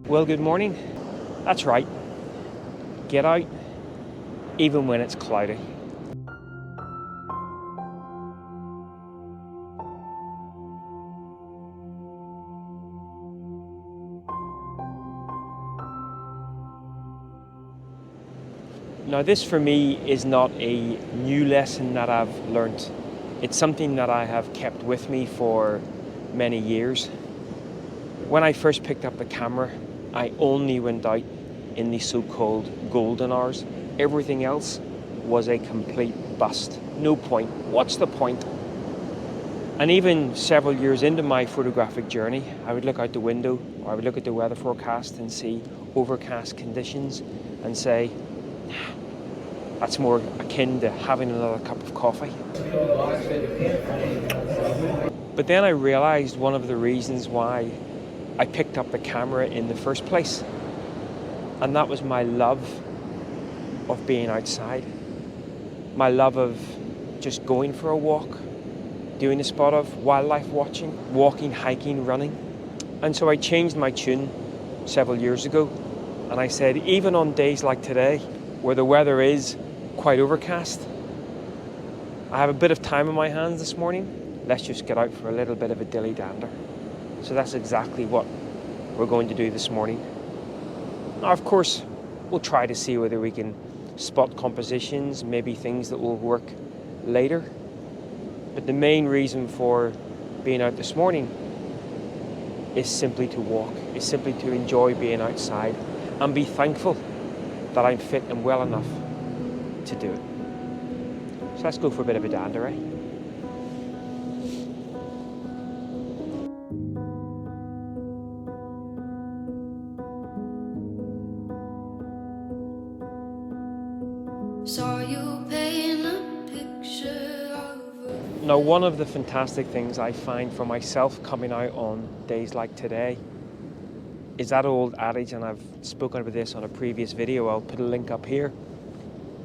Well, good morning. That's right. Get out, even when it's cloudy. Now, this for me is not a new lesson that I've learnt. It's something that I have kept with me for many years. When I first picked up the camera, I only went out in the so-called golden hours. Everything else was a complete bust. No point. What's the point? And even several years into my photographic journey, I would look out the window or I would look at the weather forecast and see overcast conditions and say, that's more akin to having another cup of coffee. But then I realized one of the reasons why I picked up the camera in the first place, and that was my love of being outside. My love of just going for a walk, doing a spot of wildlife watching, walking, hiking, running. And so I changed my tune several years ago, and I said, even on days like today, where the weather is quite overcast, I have a bit of time on my hands this morning, let's just get out for a little bit of a dilly dander. So that's exactly what we're going to do this morning. Now, of course, we'll try to see whether we can spot compositions, maybe things that will work later. But the main reason for being out this morning is simply to walk, is simply to enjoy being outside and be thankful that I'm fit and well enough to do it. So let's go for a bit of a dander, eh? Saw you paint a picture of Now, one of the fantastic things I find for myself coming out on days like today is that old adage, and I've spoken about this on a previous video, I'll put a link up here,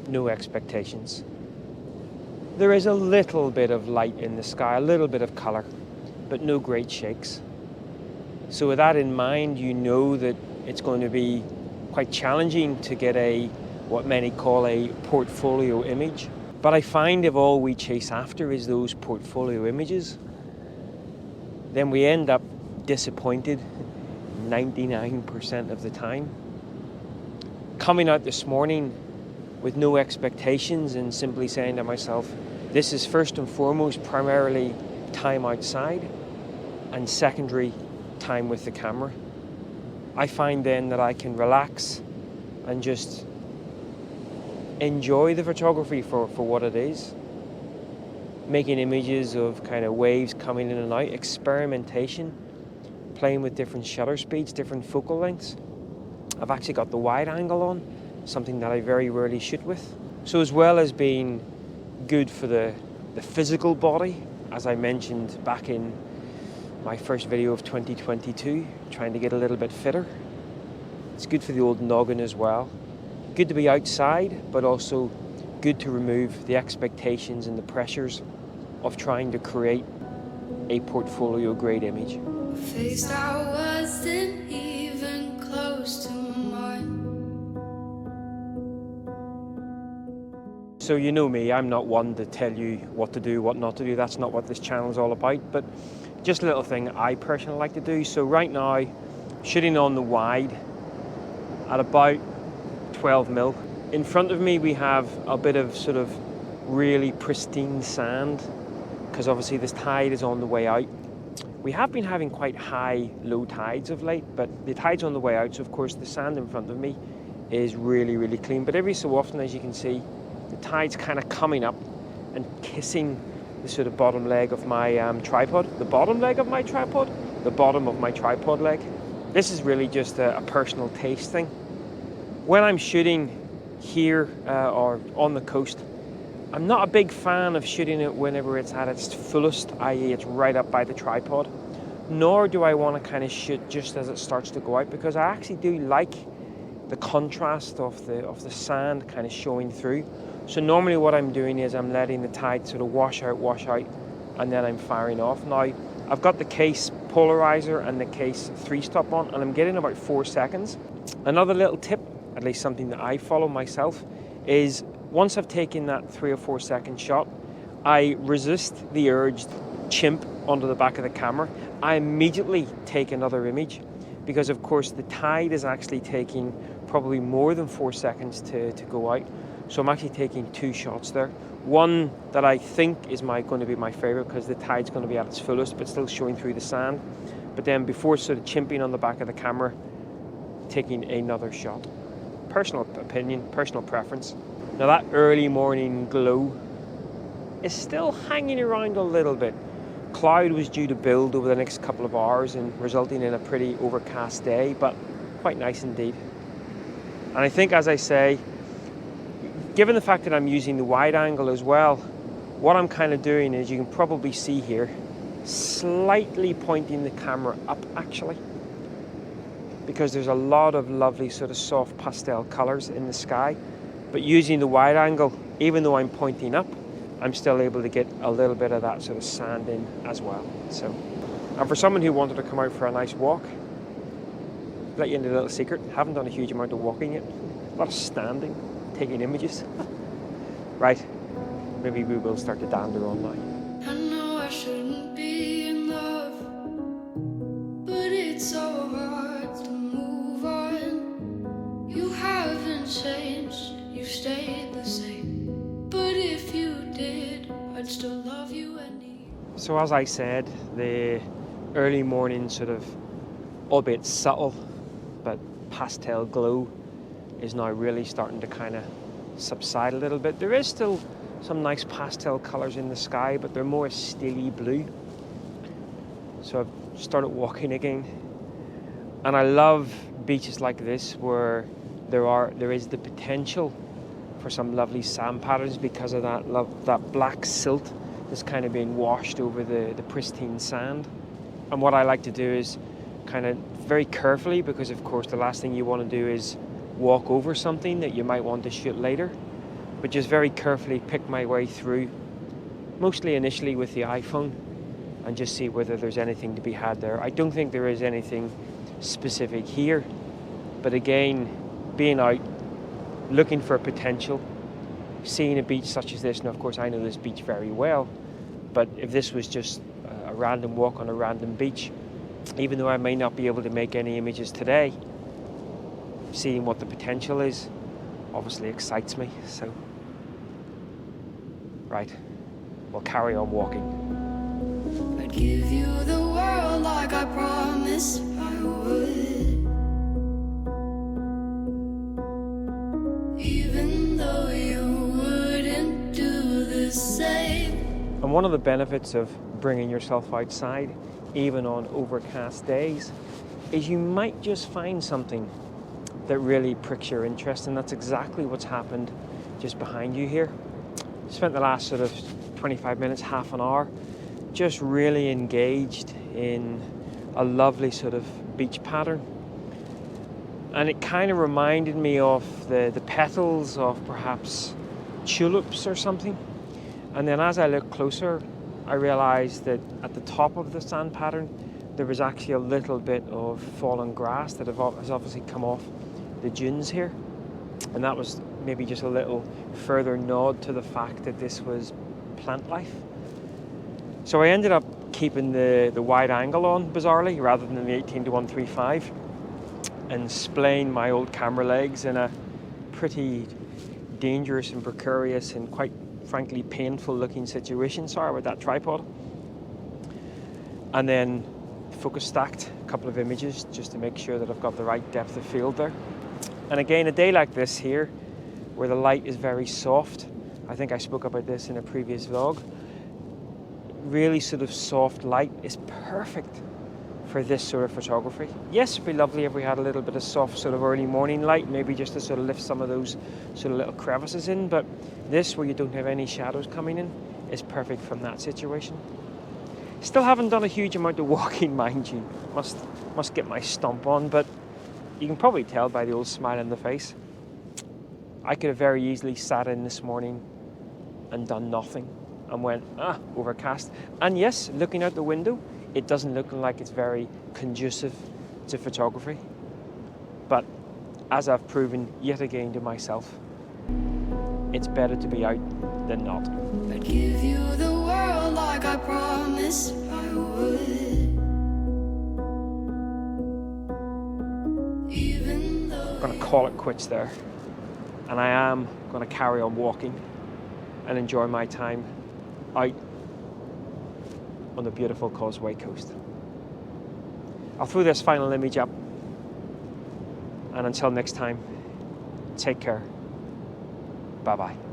no expectations. There is a little bit of light in the sky, a little bit of colour, but no great shakes. So with that in mind, you know that it's going to be quite challenging to get what many call a portfolio image. But I find if all we chase after is those portfolio images, then we end up disappointed 99% of the time. Coming out this morning with no expectations and simply saying to myself, this is first and foremost primarily time outside and secondary time with the camera. I find then that I can relax and just enjoy the photography for what it is. Making images of kind of waves coming in and out, experimentation, playing with different shutter speeds, different focal lengths. I've actually got the wide angle on, something that I very rarely shoot with. So as well as being good for the physical body, as I mentioned back in my first video of 2022, trying to get a little bit fitter, it's good for the old noggin as well. Good to be outside, but also good to remove the expectations and the pressures of trying to create a portfolio grade image. a face that wasn't even close to mine. So you know me, I'm not one to tell you what to do, what not to do. That's not what this channel is all about, but just a little thing I personally like to do. So right now, shooting on the wide at about 12 mil. In front of me we have a bit of sort of really pristine sand, because obviously this tide is on the way out. We have been having quite high low tides of late, but the tide's on the way out, so of course the sand in front of me is really, really clean. But every so often, as you can see, the tide's kind of coming up and kissing the sort of bottom leg of my tripod. The bottom leg of my tripod? The bottom of my tripod leg. This is really just a personal taste thing. When I'm shooting here or on the coast, I'm not a big fan of shooting it whenever it's at its fullest, i.e. it's right up by the tripod. Nor do I want to kind of shoot just as it starts to go out, because I actually do like the contrast of the sand kind of showing through. So normally what I'm doing is I'm letting the tide sort of wash out, and then I'm firing off. Now, I've got the case polarizer and the case 3-stop on, and I'm getting about 4 seconds. Another little tip, at least something that I follow myself, is once I've taken that 3 or 4 second shot, I resist the urge to chimp onto the back of the camera. I immediately take another image, because of course the tide is actually taking probably more than 4 seconds to go out. So I'm actually taking 2 shots there. One that I think is going to be my favorite because the tide's going to be at its fullest but still showing through the sand. But then before sort of chimping on the back of the camera, taking another shot. Personal opinion, personal preference. Now that early morning glow is still hanging around a little bit. Cloud was due to build over the next couple of hours and resulting in a pretty overcast day, but quite nice indeed. And I think, as I say, given the fact that I'm using the wide angle as well, what I'm kind of doing is, you can probably see here, slightly pointing the camera up actually, because there's a lot of lovely sort of soft pastel colors in the sky. But using the wide angle, even though I'm pointing up, I'm still able to get a little bit of that sort of sand in as well. So, and for someone who wanted to come out for a nice walk, let you into a little secret, haven't done a huge amount of walking yet. A lot of standing, taking images. Right, maybe we will start to dander on now. I know I shouldn't be in love, but it's so hard to move on. You haven't changed, you stayed the same. But if you did, I'd still love you anyway. So as I said, the early morning sort of, albeit subtle, but pastel glow is now really starting to kind of subside a little bit. There is still some nice pastel colors in the sky, but they're more steely blue. So I've started walking again, and I love beaches like this where there is the potential for some lovely sand patterns because of that black silt that's kind of being washed over the pristine sand. And what I like to do is kind of very carefully, because of course the last thing you want to do is walk over something that you might want to shoot later, but just very carefully pick my way through, mostly initially with the iPhone, and just see whether there's anything to be had there. I don't think there is anything specific here, but again, being out, looking for potential, seeing a beach such as this, and of course I know this beach very well, but if this was just a random walk on a random beach, even though I may not be able to make any images today, seeing what the potential is obviously excites me. So, right, we'll carry on walking. I'd give you the world like I promised I would, even though you wouldn't do the same. And one of the benefits of bringing yourself outside, even on overcast days, is you might just find something that really pricks your interest, and that's exactly what's happened just behind you here. Spent the last sort of 25 minutes, half an hour, just really engaged in a lovely sort of beach pattern. And it kind of reminded me of the petals of perhaps tulips or something. And then as I looked closer, I realized that at the top of the sand pattern, there was actually a little bit of fallen grass that has obviously come off the dunes here. And that was maybe just a little further nod to the fact that this was plant life. So I ended up keeping the wide angle on, bizarrely, rather than the 18-135, and splaying my old camera legs in a pretty dangerous and precarious and quite frankly painful looking situation. Sorry about that tripod. And then focus stacked a couple of images just to make sure that I've got the right depth of field there. And again, a day like this here, where the light is very soft, I think I spoke about this in a previous vlog, really sort of soft light is perfect for this sort of photography. Yes, it'd be lovely if we had a little bit of soft sort of early morning light, maybe just to sort of lift some of those sort of little crevices in, but this, where you don't have any shadows coming in, is perfect from that situation. Still haven't done a huge amount of walking, mind you. Must get my stomp on, but you can probably tell by the old smile on the face. I could have very easily sat in this morning and done nothing and went, overcast. And yes, looking out the window, it doesn't look like it's very conducive to photography. But as I've proven yet again to myself, it's better to be out than not. I'd give you the world like I promised I would. Even though I'm going to call it quits there. And I am going to carry on walking and enjoy my time out on the beautiful Causeway Coast. I'll throw this final image up. And until next time, take care. Bye-bye.